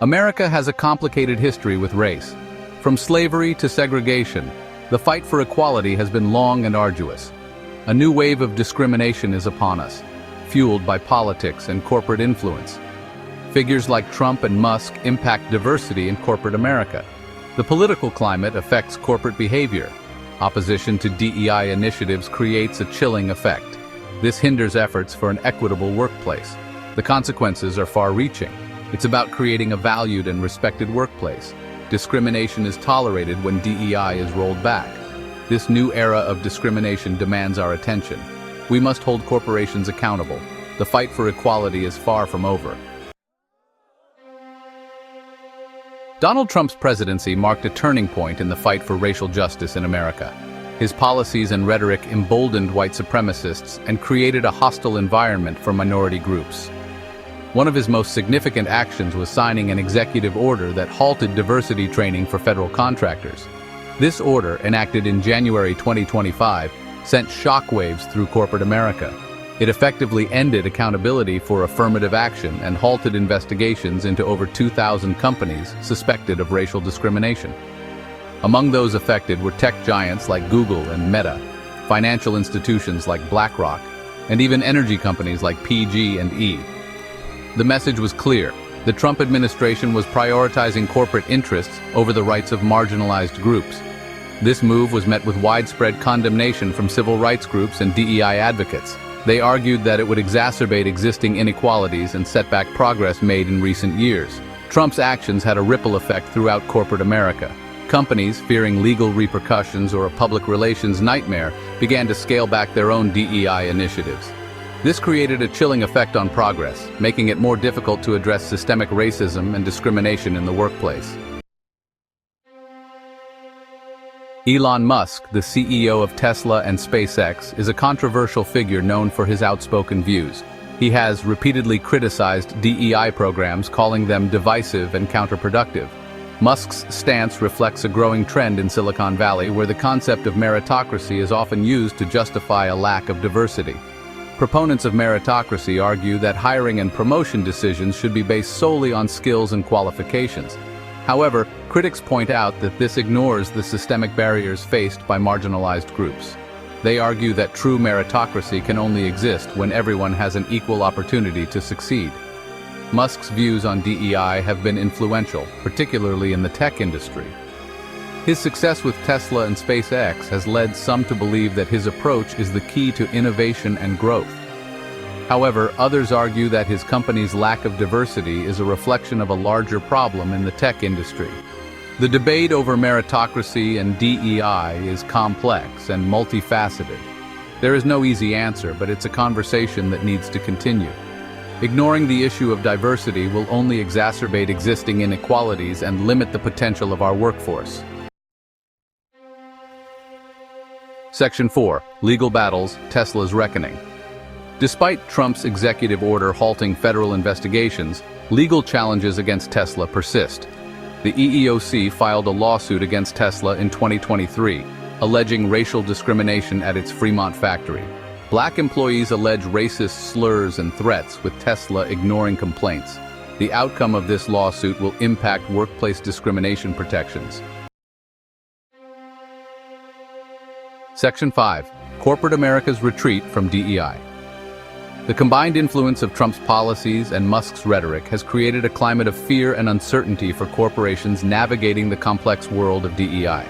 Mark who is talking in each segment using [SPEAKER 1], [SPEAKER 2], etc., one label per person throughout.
[SPEAKER 1] America has a complicated history with race. From slavery to segregation, the fight for equality has been long and arduous. A new wave of discrimination is upon us, fueled by politics and corporate influence. Figures like Trump and Musk impact diversity in corporate America. The political climate affects corporate behavior. Opposition to DEI initiatives creates a chilling effect. This hinders efforts for an equitable workplace. The consequences are far-reaching. It's about creating a valued and respected workplace. Discrimination is tolerated when DEI is rolled back. This new era of discrimination demands our attention. We must hold corporations accountable. The fight for equality is far from over. Donald Trump's presidency marked a turning point in the fight for racial justice in America. His policies and rhetoric emboldened white supremacists and created a hostile environment for minority groups. One of his most significant actions was signing an executive order that halted diversity training for federal contractors. This order, enacted in January 2025, sent shockwaves through corporate America. It effectively ended accountability for affirmative action and halted investigations into over 2,000 companies suspected of racial discrimination. Among those affected were tech giants like Google and Meta, financial institutions like BlackRock, and even energy companies like PG&E. The message was clear. The Trump administration was prioritizing corporate interests over the rights of marginalized groups. This move was met with widespread condemnation from civil rights groups and DEI advocates. They argued that it would exacerbate existing inequalities and set back progress made in recent years. Trump's actions had a ripple effect throughout corporate America. Companies, fearing legal repercussions or a public relations nightmare, began to scale back their own DEI initiatives. This created a chilling effect on progress, making it more difficult to address systemic racism and discrimination in the workplace. Elon Musk, the CEO of Tesla and SpaceX, is a controversial figure known for his outspoken views. He has repeatedly criticized DEI programs, calling them divisive and counterproductive. Musk's stance reflects a growing trend in Silicon Valley where the concept of meritocracy is often used to justify a lack of diversity. Proponents of meritocracy argue that hiring and promotion decisions should be based solely on skills and qualifications. However, critics point out that this ignores the systemic barriers faced by marginalized groups. They argue that true meritocracy can only exist when everyone has an equal opportunity to succeed. Musk's views on DEI have been influential, particularly in the tech industry. His success with Tesla and SpaceX has led some to believe that his approach is the key to innovation and growth. However, others argue that his company's lack of diversity is a reflection of a larger problem in the tech industry. The debate over meritocracy and DEI is complex and multifaceted. There is no easy answer, but it's a conversation that needs to continue. Ignoring the issue of diversity will only exacerbate existing inequalities and limit the potential of our workforce. Section 4. Legal Battles, Tesla's Reckoning. Despite Trump's executive order halting federal investigations, legal challenges against Tesla persist. The EEOC filed a lawsuit against Tesla in 2023, alleging racial discrimination at its Fremont factory. Black employees allege racist slurs and threats, with Tesla ignoring complaints. The outcome of this lawsuit will impact workplace discrimination protections. Section 5. Corporate America's Retreat from DEI. The combined influence of Trump's policies and Musk's rhetoric has created a climate of fear and uncertainty for corporations navigating the complex world of DEI.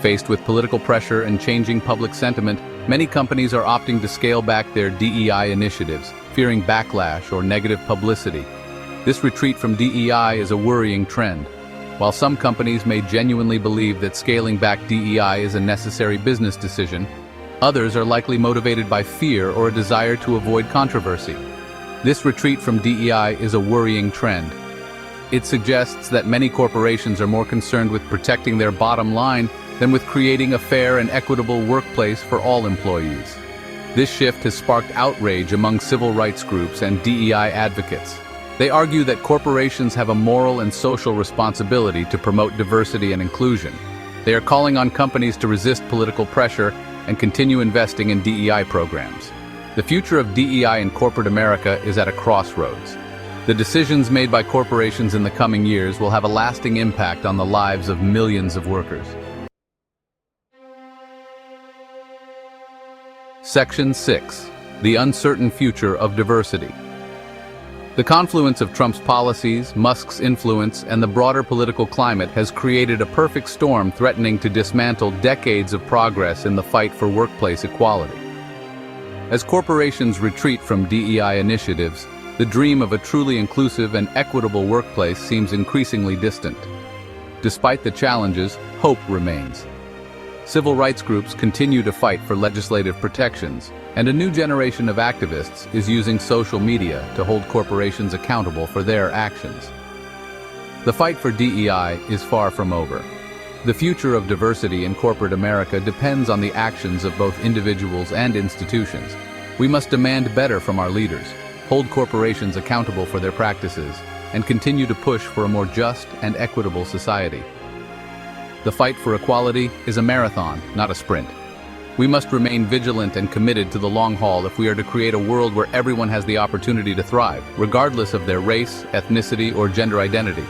[SPEAKER 1] Faced with political pressure and changing public sentiment, many companies are opting to scale back their DEI initiatives, fearing backlash or negative publicity. This retreat from DEI is a worrying trend. While some companies may genuinely believe that scaling back DEI is a necessary business decision, others are likely motivated by fear or a desire to avoid controversy. This retreat from DEI is a worrying trend. It suggests that many corporations are more concerned with protecting their bottom line than with creating a fair and equitable workplace for all employees. This shift has sparked outrage among civil rights groups and DEI advocates. They argue that corporations have a moral and social responsibility to promote diversity and inclusion. They are calling on companies to resist political pressure and continue investing in DEI programs. The future of DEI in corporate America is at a crossroads. The decisions made by corporations in the coming years will have a lasting impact on the lives of millions of workers. Section 6. The uncertain future of diversity. The confluence of Trump's policies, Musk's influence, and the broader political climate has created a perfect storm threatening to dismantle decades of progress in the fight for workplace equality. As corporations retreat from DEI initiatives, the dream of a truly inclusive and equitable workplace seems increasingly distant. Despite the challenges, hope remains. Civil rights groups continue to fight for legislative protections, and a new generation of activists is using social media to hold corporations accountable for their actions. The fight for DEI is far from over. The future of diversity in corporate America depends on the actions of both individuals and institutions. We must demand better from our leaders, hold corporations accountable for their practices, and continue to push for a more just and equitable society. The fight for equality is a marathon, not a sprint. We must remain vigilant and committed to the long haul if we are to create a world where everyone has the opportunity to thrive, regardless of their race, ethnicity, or gender identity.